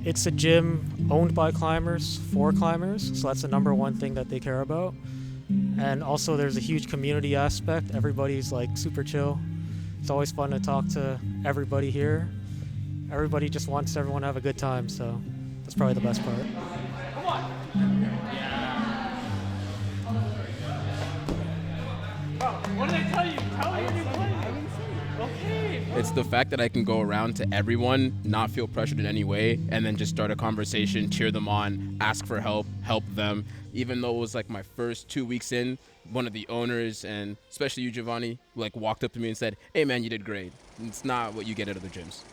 It's a gym owned by climbers, for climbers, so that's the number one thing that they care about. And also there's a huge community aspect. Everybody's like super chill. It's always fun to talk to everybody here. Everybody just wants everyone to have a good time, so that's probably the best part. Come on! Yeah. Oh, what did I tell you? Tell me when you play. Okay. It's the fact that I can go around to everyone, not feel pressured in any way, and then just start a conversation, cheer them on, ask for help them. Even though it was like my first 2 weeks in, one of the owners, and especially you, Giavanni, like walked up to me and said, "Hey man, you did great." It's not what you get at other gyms.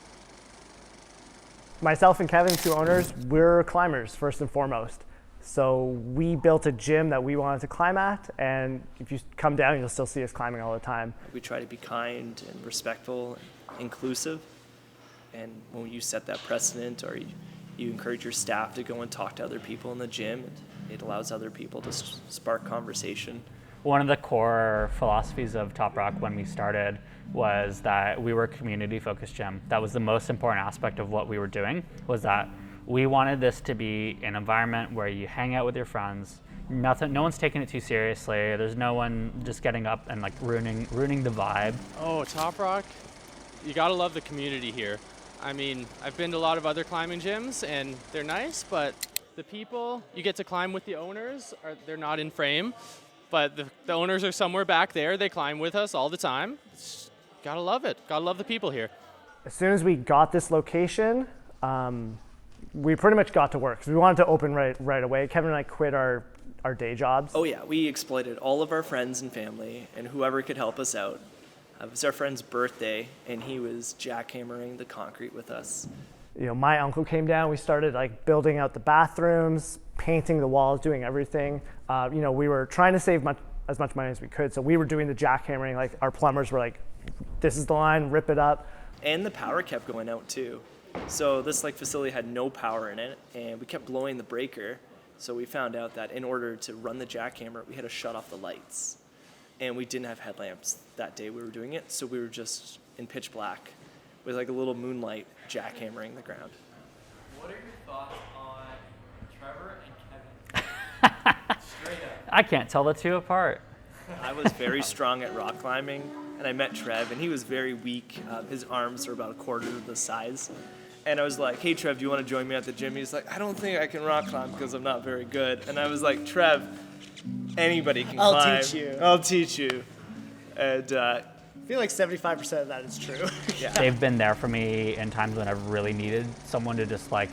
Myself and Kevin, two owners, we're climbers first and foremost. So we built a gym that we wanted to climb at, and if you come down, you'll still see us climbing all the time. We try to be kind and respectful and inclusive, and when you set that precedent or you encourage your staff to go and talk to other people in the gym, it allows other people to spark conversation. One of the core philosophies of Toprock when we started was that we were a community-focused gym. That was the most important aspect of what we were doing, was that we wanted this to be an environment where you hang out with your friends. No one's taking it too seriously. There's no one just getting up and like ruining the vibe. Oh, Toprock, you gotta love the community here. I mean, I've been to a lot of other climbing gyms and they're nice, but the people you get to climb with the owners, they're not in frame, but the owners are somewhere back there. They climb with us all the time. Gotta love it. Gotta love the people here. As soon as we got this location, we pretty much got to work because we wanted to open right away. Kevin and I quit our day jobs. Oh yeah, we exploited all of our friends and family and whoever could help us out. It was our friend's birthday and he was jackhammering the concrete with us. You know, my uncle came down, we started like building out the bathrooms, painting the walls, doing everything. You know, we were trying to save as much money as we could, so we were doing the jackhammering. Like our plumbers were like, this is the line, rip it up. And the power kept going out too. So this like facility had no power in it and we kept blowing the breaker. So we found out that in order to run the jackhammer, we had to shut off the lights. And we didn't have headlamps that day we were doing it, so we were just in pitch black with like a little moonlight jackhammering the ground. What are your thoughts on Trevor and Kevin? Straight up. I can't tell the two apart. I was very strong at rock climbing, and I met Trev, and he was very weak. His arms were about a quarter of the size. And I was like, hey, Trev, do you want to join me at the gym? He's like, I don't think I can rock climb because I'm not very good. And I was like, Trev, anybody can climb. I'll teach you. I'll teach you. And I feel like 75% of that is true. yeah. They've been there for me in times when I've really needed someone to just like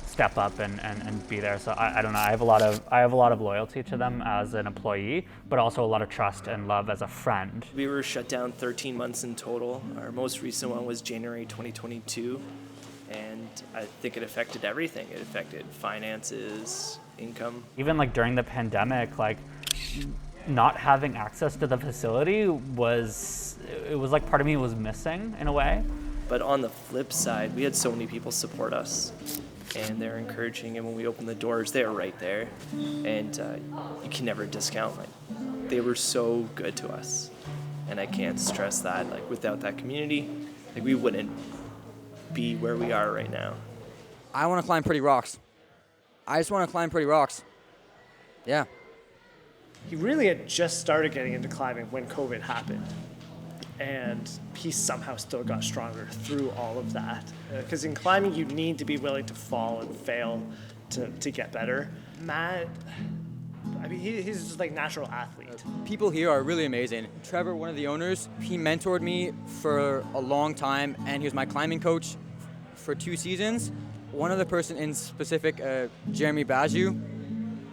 step up and be there. So I don't know. I have a lot of loyalty to them as an employee, but also a lot of trust and love as a friend. We were shut down 13 months in total. Our most recent one was January 2022. And I think it affected everything. It affected finances, income. Even like during the pandemic, like not having access to the facility was like part of me was missing in a way. But on the flip side, we had so many people support us and they're encouraging, and when we opened the doors, they were right there. And you can never discount, like, they were so good to us. And I can't stress that, like, without that community, like, we wouldn't be where we are right now. I want to climb pretty rocks. I just want to climb pretty rocks. Yeah. He really had just started getting into climbing when COVID happened. And he somehow still got stronger through all of that. Because in climbing, you need to be willing to fall and fail to get better. Matt, I mean, he's just like natural athlete. People here are really amazing. Trevor, one of the owners, he mentored me for a long time, and he was my climbing coach for 2 seasons. One other person in specific, Jeremy Baju,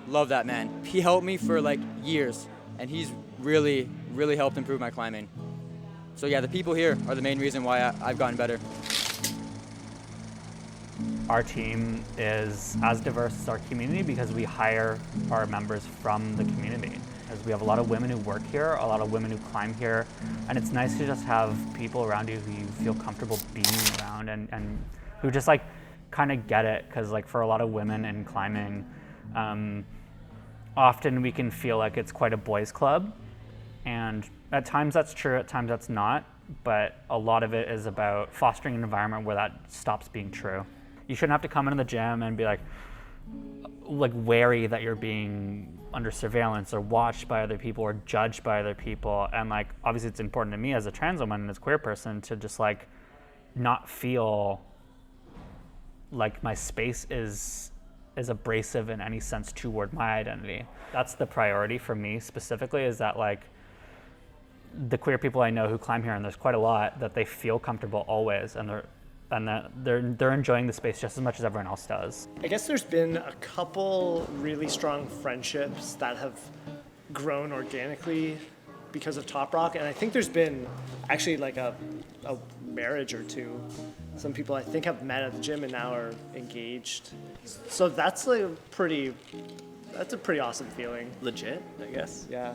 love that man. He helped me for like years, and he's really, really helped improve my climbing. So yeah, the people here are the main reason why I've gotten better. Our team is as diverse as our community because we hire our members from the community. As we have a lot of women who work here, a lot of women who climb here, and it's nice to just have people around you who you feel comfortable being around and who just like kind of get it, because like for a lot of women in climbing, often we can feel like it's quite a boys' club, and at times that's true, at times that's not, but a lot of it is about fostering an environment where that stops being true. You shouldn't have to come into the gym and be like wary that you're being under surveillance or watched by other people or judged by other people. And like, obviously it's important to me as a trans woman and as a queer person to just like not feel like my space is abrasive in any sense toward my identity. That's the priority for me specifically, is that like the queer people I know who climb here, and there's quite a lot, that they feel comfortable always, and that they're enjoying the space just as much as everyone else does. I guess there's been a couple really strong friendships that have grown organically because of Toprock, and I think there's been actually like a marriage or two. Some people I think have met at the gym and now are engaged. So that's like a pretty awesome feeling. Legit, I guess. Yeah.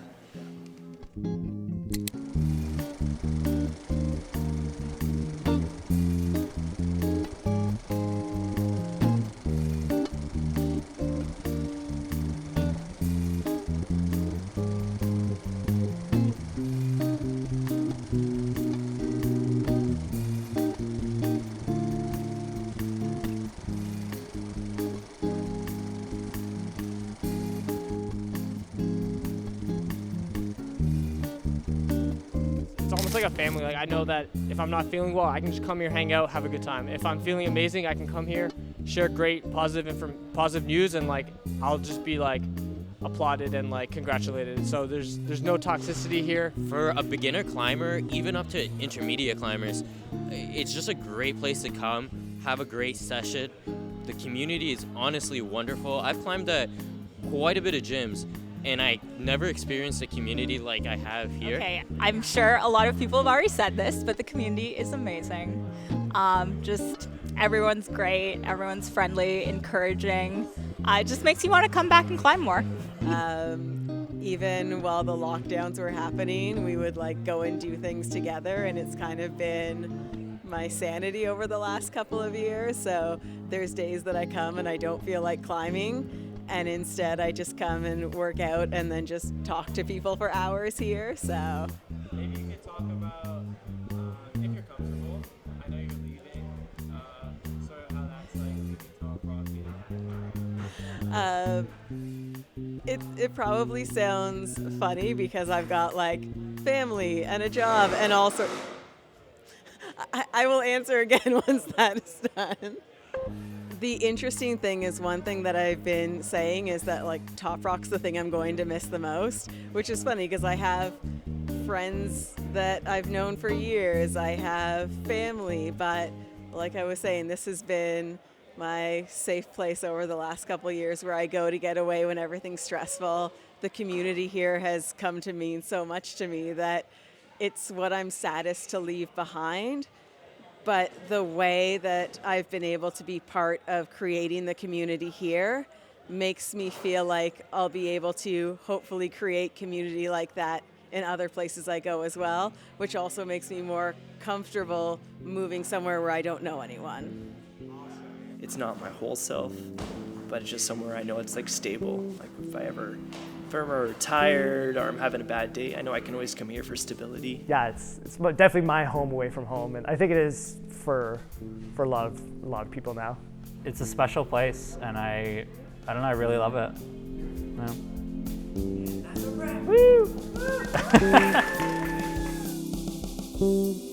It's almost like a family. Like I know that if I'm not feeling well, I can just come here, hang out, have a good time. If I'm feeling amazing, I can come here, share great positive news, and like I'll just be like applauded and like congratulated. So there's no toxicity here. For a beginner climber, even up to intermediate climbers, it's just a great place to come, have a great session. The community is honestly wonderful. I've climbed at quite a bit of gyms, and I never experienced a community like I have here. Okay, I'm sure a lot of people have already said this, but the community is amazing. Just everyone's great, everyone's friendly, encouraging. It just makes you want to come back and climb more. Even while the lockdowns were happening, we would like go and do things together, and it's kind of been my sanity over the last couple of years. So there's days that I come and I don't feel like climbing, and instead I just come and work out and then just talk to people for hours here. So Maybe you could talk about, if you're comfortable, I know you're leaving, sort of how that's like leaving Toprock. it probably sounds funny because I've got like family and a job and also I will answer again once that is done. The interesting thing is, one thing that I've been saying is that like Toprock's the thing I'm going to miss the most, which is funny because I have friends that I've known for years, I have family, but like I was saying, this has been my safe place over the last couple of years where I go to get away when everything's stressful. The community here has come to mean so much to me that it's what I'm saddest to leave behind. But the way that I've been able to be part of creating the community here makes me feel like I'll be able to hopefully create community like that in other places I go as well, which also makes me more comfortable moving somewhere where I don't know anyone. It's not my whole self, but it's just somewhere I know it's like stable. Like if I'm ever tired or I'm having a bad day, I know I can always come here for stability. Yeah, it's definitely my home away from home, and I think it is for a lot of people now. It's a special place, and I don't know, I really love it. Yeah. That's a wrap. Woo!